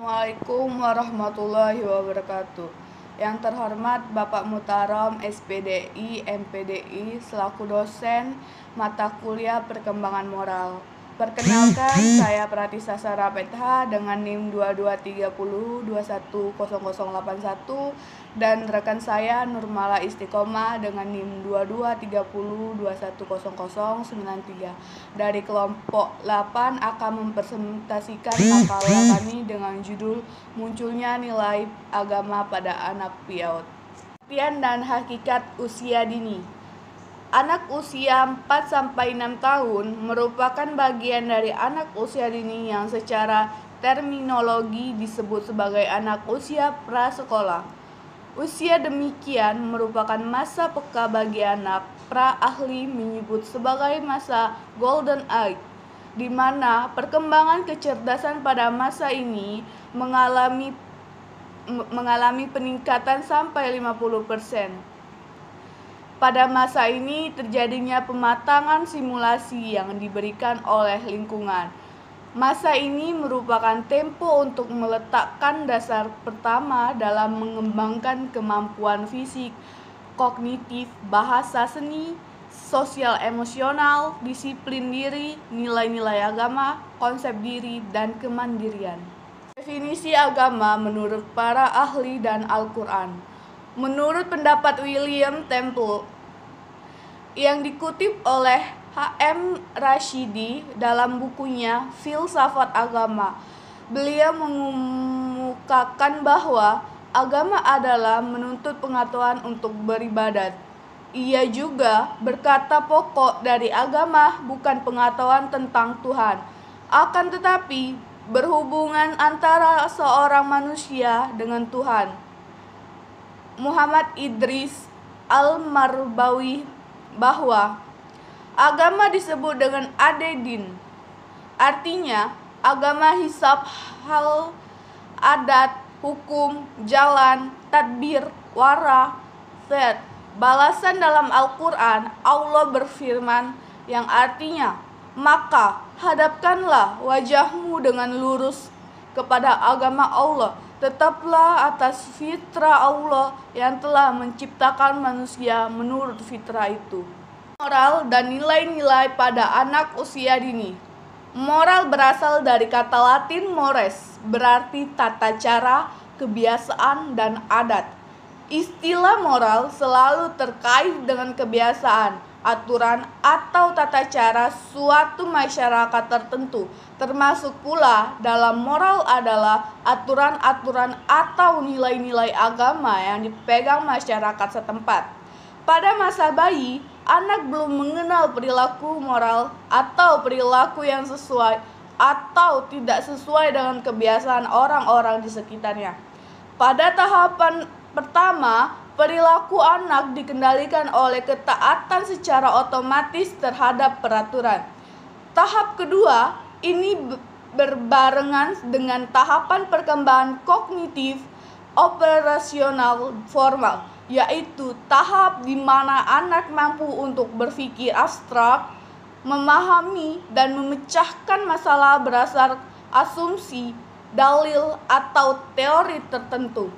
Assalamualaikum warahmatullahi wabarakatuh. Yang terhormat Bapak Mutarom SPDI MPDI selaku dosen mata kuliah Perkembangan Moral. Perkenalkan, saya Pratisa Sarapetha dengan NIM 2230210081 dan rekan saya Nurmala Istiqomah dengan NIM 2230210093 dari kelompok 8 akan mempresentasikan makalah kami dengan judul Munculnya Nilai Agama pada Anak Piaut. Artian dan hakikat usia dini. Anak usia 4-6 tahun merupakan bagian dari anak usia dini yang secara terminologi disebut sebagai anak usia prasekolah. Usia demikian merupakan masa peka bagi anak. Pra-ahli menyebut sebagai masa Golden Age, di mana perkembangan kecerdasan pada masa ini mengalami peningkatan sampai 50%. Pada masa ini terjadinya pematangan simulasi yang diberikan oleh lingkungan. Masa ini merupakan tempo untuk meletakkan dasar pertama dalam mengembangkan kemampuan fisik, kognitif, bahasa seni, sosial emosional, disiplin diri, nilai-nilai agama, konsep diri, dan kemandirian. Definisi agama menurut para ahli dan Al-Quran. Menurut pendapat William Temple yang dikutip oleh H.M. Rashidi dalam bukunya Filsafat Agama, beliau mengemukakan bahwa agama adalah menuntut pengetahuan untuk beribadat. Ia juga berkata pokok dari agama bukan pengetahuan tentang Tuhan, akan tetapi berhubungan antara seorang manusia dengan Tuhan. Muhammad Idris Al-Marbawi bahwa agama disebut dengan ad-din, artinya agama hisab, hal, adat, hukum, jalan, tadbir, wara, set. Balasan dalam Al-Quran, Allah berfirman yang artinya, maka hadapkanlah wajahmu dengan lurus kepada agama Allah, tetaplah atas fitrah Allah yang telah menciptakan manusia menurut fitrah itu. Moral dan nilai-nilai pada anak usia dini. Moral berasal dari kata Latin mores, berarti tata cara, kebiasaan, dan adat. Istilah moral selalu terkait dengan kebiasaan, aturan, atau tata cara suatu masyarakat tertentu. Termasuk pula dalam moral adalah aturan-aturan atau nilai-nilai agama yang dipegang masyarakat setempat. Pada masa bayi, anak belum mengenal perilaku moral atau perilaku yang sesuai atau tidak sesuai dengan kebiasaan orang-orang di sekitarnya. Pada tahapan pertama, perilaku anak dikendalikan oleh ketaatan secara otomatis terhadap peraturan. Tahap kedua ini berbarengan dengan tahapan perkembangan kognitif operasional formal, yaitu tahap di mana anak mampu untuk berpikir abstrak, memahami dan memecahkan masalah berdasar asumsi, dalil, atau teori tertentu.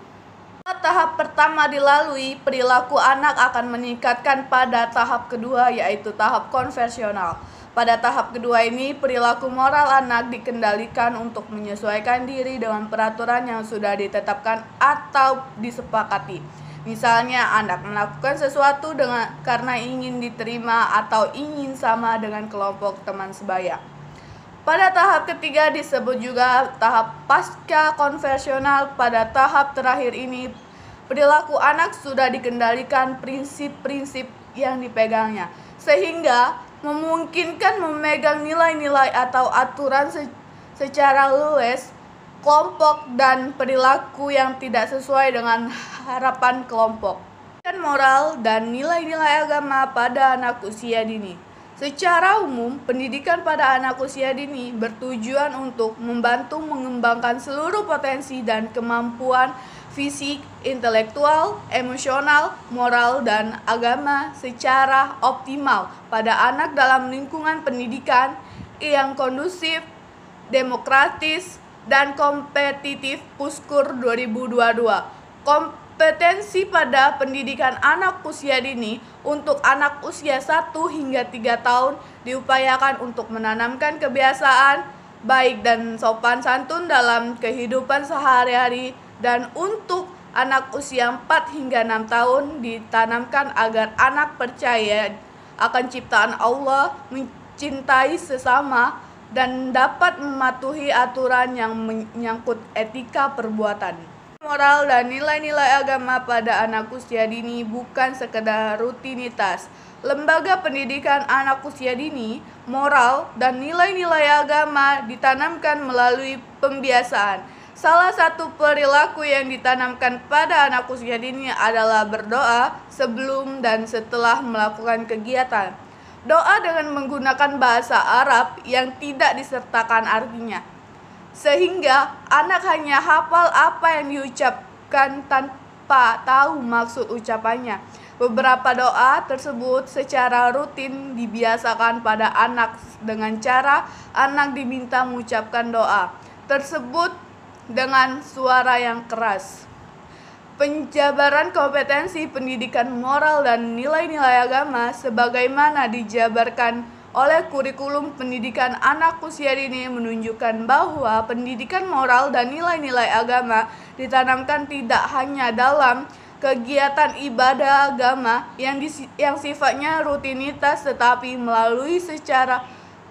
Tahap pertama dilalui, perilaku anak akan meningkatkan pada tahap kedua, yaitu tahap konversional. Pada tahap kedua ini, perilaku moral anak dikendalikan untuk menyesuaikan diri dengan peraturan yang sudah ditetapkan atau disepakati. Misalnya, anak melakukan sesuatu karena ingin diterima atau ingin sama dengan kelompok teman sebaya. Pada tahap ketiga disebut juga tahap pasca konversional. Pada tahap terakhir ini, perilaku anak sudah dikendalikan prinsip-prinsip yang dipegangnya, sehingga memungkinkan memegang nilai-nilai atau aturan secara luas kelompok dan perilaku yang tidak sesuai dengan harapan kelompok. Moral dan nilai-nilai agama pada anak usia dini. Secara umum, pendidikan pada anak usia dini bertujuan untuk membantu mengembangkan seluruh potensi dan kemampuan fisik, intelektual, emosional, moral, dan agama secara optimal pada anak dalam lingkungan pendidikan yang kondusif, demokratis, dan kompetitif Puskur 2022. Kompetensi pada pendidikan anak usia dini untuk anak usia 1 hingga 3 tahun diupayakan untuk menanamkan kebiasaan baik dan sopan santun dalam kehidupan sehari-hari, dan untuk anak usia 4 hingga 6 tahun ditanamkan agar anak percaya akan ciptaan Allah, mencintai sesama, dan dapat mematuhi aturan yang menyangkut etika perbuatan. Moral dan nilai-nilai agama pada anak usia dini bukan sekedar rutinitas. Lembaga pendidikan anak usia dini, moral dan nilai-nilai agama ditanamkan melalui pembiasaan. Salah satu perilaku yang ditanamkan pada anak usia dini adalah berdoa sebelum dan setelah melakukan kegiatan. Doa dengan menggunakan bahasa Arab yang tidak disertakan artinya, sehingga anak hanya hafal apa yang diucapkan tanpa tahu maksud ucapannya. Beberapa doa tersebut secara rutin dibiasakan pada anak dengan cara anak diminta mengucapkan doa tersebut dengan suara yang keras. Penjabaran kompetensi pendidikan moral dan nilai-nilai agama sebagaimana dijabarkan oleh kurikulum pendidikan anak usia dini menunjukkan bahwa pendidikan moral dan nilai-nilai agama ditanamkan tidak hanya dalam kegiatan ibadah agama yang sifatnya rutinitas, tetapi melalui secara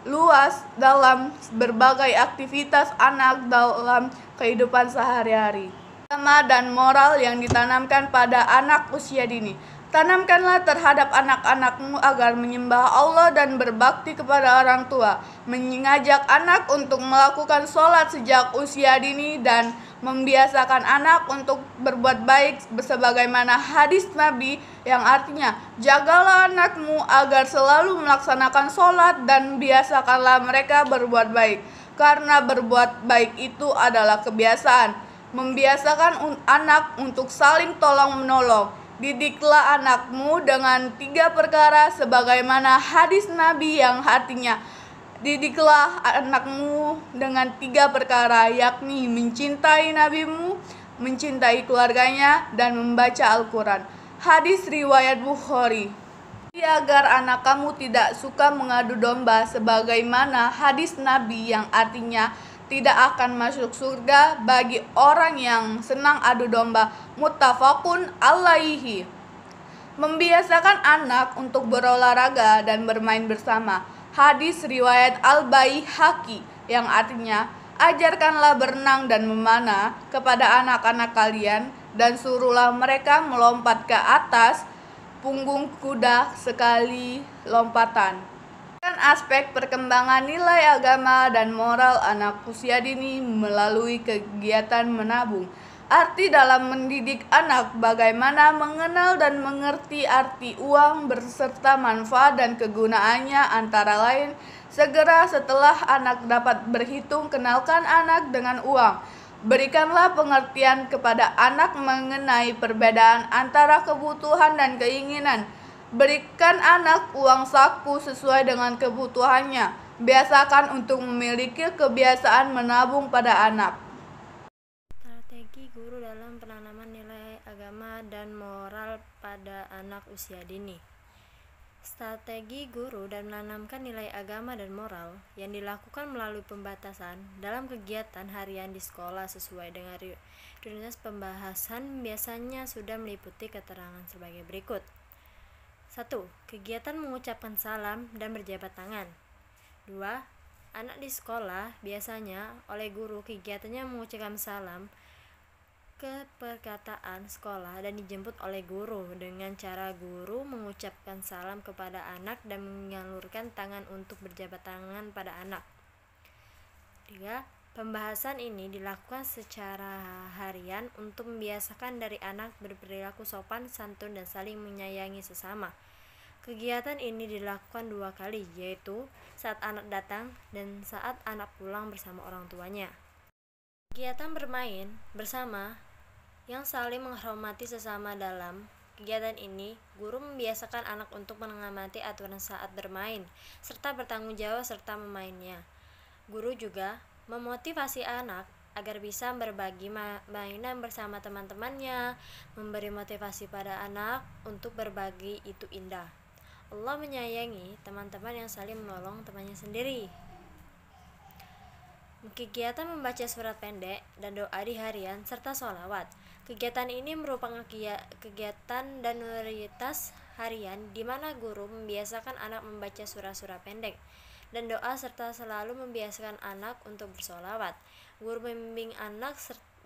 luas dalam berbagai aktivitas anak dalam kehidupan sehari-hari. Agama dan moral yang ditanamkan pada anak usia dini. Tanamkanlah terhadap anak-anakmu agar menyembah Allah dan berbakti kepada orang tua, mengajak anak untuk melakukan sholat sejak usia dini, dan membiasakan anak untuk berbuat baik sebagaimana hadis Nabi yang artinya, jagalah anakmu agar selalu melaksanakan sholat dan biasakanlah mereka berbuat baik, karena berbuat baik itu adalah kebiasaan. Membiasakan anak untuk saling tolong-menolong. Didiklah anakmu dengan 3 perkara sebagaimana hadis Nabi yang artinya, didiklah anakmu dengan 3 perkara, yakni mencintai nabimu, mencintai keluarganya, dan membaca Al-Quran. Hadis riwayat Bukhari. Agar anak kamu tidak suka mengadu domba sebagaimana hadis Nabi yang artinya, tidak akan masuk surga bagi orang yang senang adu domba. Muttafaqun alaihi. Membiasakan anak untuk berolahraga dan bermain bersama. Hadis riwayat Al-Baihaqi yang artinya, ajarkanlah berenang dan memanah kepada anak-anak kalian dan suruhlah mereka melompat ke atas punggung kuda sekali lompatan. Aspek perkembangan nilai agama dan moral anak usia dini melalui kegiatan menabung. Arti dalam mendidik anak, bagaimana mengenal dan mengerti arti uang beserta manfaat dan kegunaannya, antara lain, segera setelah anak dapat berhitung, kenalkan anak dengan uang. Berikanlah pengertian kepada anak mengenai perbedaan antara kebutuhan dan keinginan. Berikan anak uang saku sesuai dengan kebutuhannya. Biasakan untuk memiliki kebiasaan menabung pada anak. Strategi guru dalam penanaman nilai agama dan moral pada anak usia dini. Strategi guru dan menanamkan nilai agama dan moral yang dilakukan melalui pembatasan dalam kegiatan harian di sekolah sesuai dengan rutinitas pembahasan biasanya sudah meliputi keterangan sebagai berikut. 1. Kegiatan mengucapkan salam dan berjabat tangan. 2. Anak di sekolah biasanya oleh guru kegiatannya mengucapkan salam ke perkataan sekolah dan dijemput oleh guru dengan cara guru mengucapkan salam kepada anak dan menyalurkan tangan untuk berjabat tangan pada anak. 3. Pembahasan ini dilakukan secara harian untuk membiasakan dari anak berperilaku sopan, santun, dan saling menyayangi sesama. Kegiatan ini dilakukan 2 kali, yaitu saat anak datang dan saat anak pulang bersama orang tuanya. Kegiatan bermain bersama yang saling menghormati sesama. Dalam kegiatan ini, guru membiasakan anak untuk mengamati aturan saat bermain, serta bertanggung jawab serta memainnya. Guru juga memotivasi anak agar bisa berbagi mainan bersama teman-temannya, memberi motivasi pada anak untuk berbagi itu indah. Allah menyayangi teman-teman yang saling menolong temannya sendiri. Kegiatan membaca surat pendek dan doa di harian serta sholawat. Kegiatan ini merupakan kegiatan dan prioritas harian di mana guru membiasakan anak membaca surah-surah pendek dan doa serta selalu membiasakan anak untuk bersolawat. Guru membimbing anak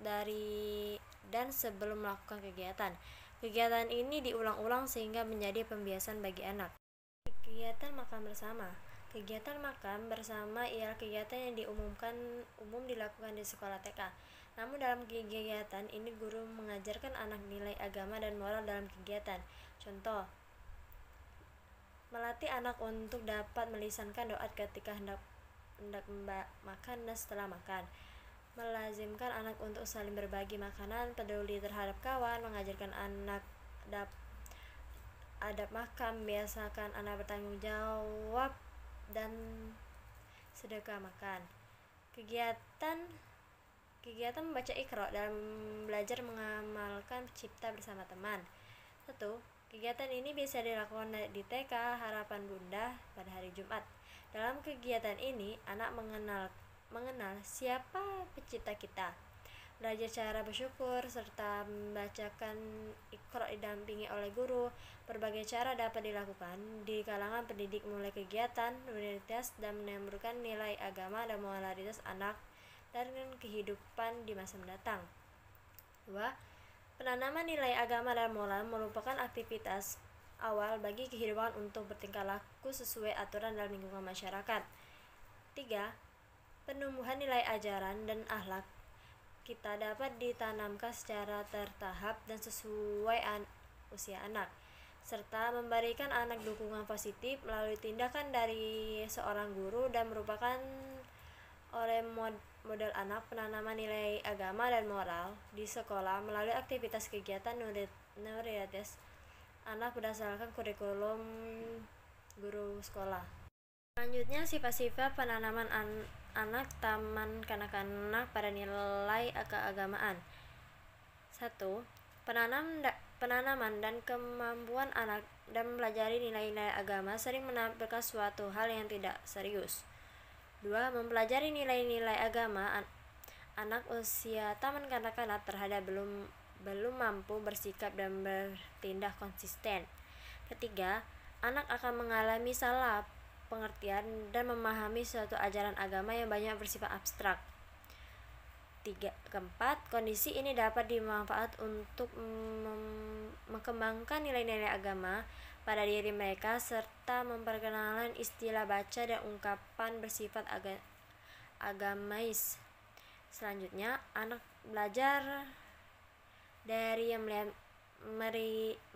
dan sebelum melakukan kegiatan. Kegiatan ini diulang-ulang sehingga menjadi pembiasaan bagi anak. Kegiatan makan bersama. Kegiatan makan bersama ialah kegiatan yang umum dilakukan di sekolah TK. Namun dalam kegiatan ini guru mengajarkan anak nilai agama dan moral dalam kegiatan. Contoh, melatih anak untuk dapat melisankan doa ketika hendak makan dan setelah makan. Melazimkan anak untuk saling berbagi makanan, peduli terhadap kawan, mengajarkan anak adab makan, biasakan anak bertanggung jawab dan sedekah makan. Kegiatan membaca Iqra dalam belajar mengamalkan cipta bersama teman. 1. Kegiatan ini bisa dilakukan di TK Harapan Bunda pada hari Jumat. Dalam kegiatan ini, anak mengenal siapa pencipta kita, belajar cara bersyukur, serta membacakan Iqra didampingi oleh guru. Berbagai cara dapat dilakukan di kalangan pendidik mulai kegiatan, rutinitas, dan menumbuhkan nilai agama dan moralitas anak dan kehidupan di masa mendatang. 2. Penanaman nilai agama dan moral merupakan aktivitas awal bagi kehidupan untuk bertingkah laku sesuai aturan dalam lingkungan masyarakat. 3. Penumbuhan nilai ajaran dan akhlak kita dapat ditanamkan secara tertahap dan sesuai usia anak, serta memberikan anak dukungan positif melalui tindakan dari seorang guru dan merupakan oleh model anak penanaman nilai agama dan moral di sekolah melalui aktivitas kegiatan neuritis anak berdasarkan kurikulum guru sekolah. Selanjutnya, sifat-sifat penanaman anak taman kanak-kanak pada nilai keagamaan. 1. Penanaman dan kemampuan anak dan mempelajari nilai-nilai agama sering menampilkan suatu hal yang tidak serius. 2. Mempelajari nilai-nilai agama anak usia taman kanak-kanak terhadap belum mampu bersikap dan bertindak konsisten. 3. Anak akan mengalami salah pengertian dan memahami suatu ajaran agama yang banyak bersifat abstrak. 4. Kondisi ini dapat dimanfaatkan untuk mengembangkan nilai-nilai agama pada diri mereka serta memperkenalkan istilah baca dan ungkapan bersifat agamais. Selanjutnya, anak belajar dari yang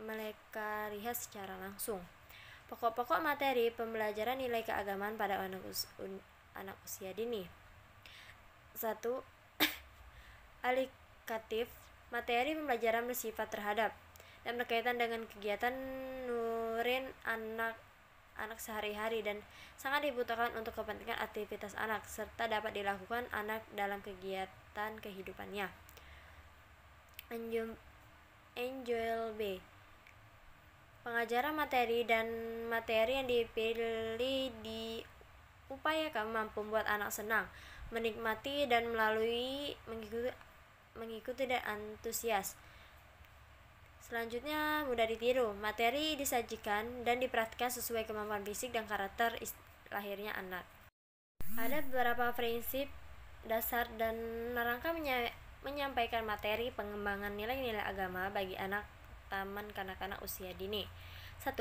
mereka lihat secara langsung. Pokok-pokok materi pembelajaran nilai keagamaan pada anak usia dini. 1. Alikatif. Materi pembelajaran bersifat terhadap dan berkaitan dengan kegiatan nurin anak sehari-hari dan sangat dibutuhkan untuk kepentingan aktivitas anak serta dapat dilakukan anak dalam kegiatan kehidupannya. Angel B. Pengajaran materi dan materi yang dipilih diupayakan mampu membuat anak senang, menikmati dan mengikuti dan antusias. Selanjutnya, mudah ditiru. Materi disajikan dan diperhatikan sesuai kemampuan fisik dan karakter lahirnya anak. Ada beberapa prinsip dasar dan rangka menyampaikan materi pengembangan nilai-nilai agama bagi anak taman kanak-kanak usia dini. 1.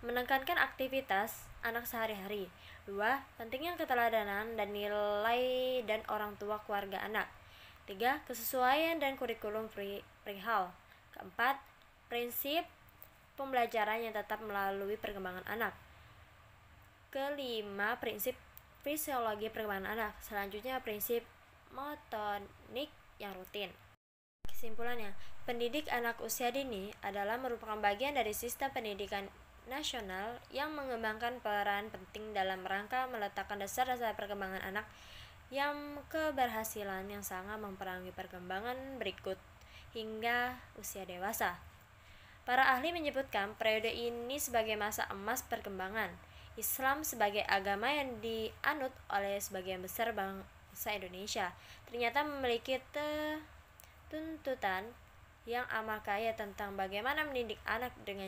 Menekankan aktivitas anak sehari-hari. 2. Pentingnya keteladanan dan nilai dan orang tua keluarga anak. 3. Kesesuaian dan kurikulum perihal. 4. Prinsip pembelajaran yang tetap melalui perkembangan anak. 5. Prinsip fisiologi perkembangan anak. Selanjutnya, prinsip motonik yang rutin. Kesimpulannya, pendidik anak usia dini adalah merupakan bagian dari sistem pendidikan nasional yang mengembangkan peran penting dalam rangka meletakkan dasar-dasar perkembangan anak yang keberhasilan yang sangat mempengaruhi perkembangan berikut hingga usia dewasa. Para ahli menyebutkan periode ini sebagai masa emas perkembangan Islam sebagai agama yang dianut oleh sebagian besar bangsa Indonesia. Ternyata memiliki tuntutan yang amat kaya tentang bagaimana mendidik anak dengan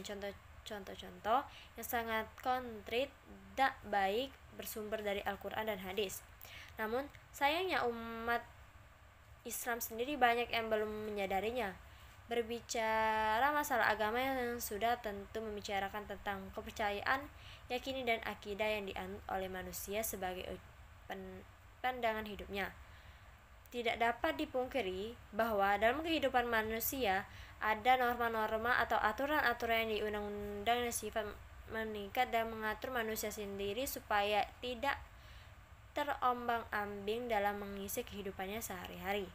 contoh-contoh yang sangat konkret dan baik bersumber dari Al-Quran dan hadis. Namun, sayangnya umat Islam sendiri banyak yang belum menyadarinya. Berbicara masalah agama yang sudah tentu membicarakan tentang kepercayaan, yakini dan akidah yang dianut oleh manusia sebagai pandangan hidupnya. Tidak dapat dipungkiri bahwa dalam kehidupan manusia ada norma-norma atau aturan-aturan yang di undang-undang yang sifat mengikat dan mengatur manusia sendiri supaya tidak terombang-ambing dalam mengisi kehidupannya sehari-hari.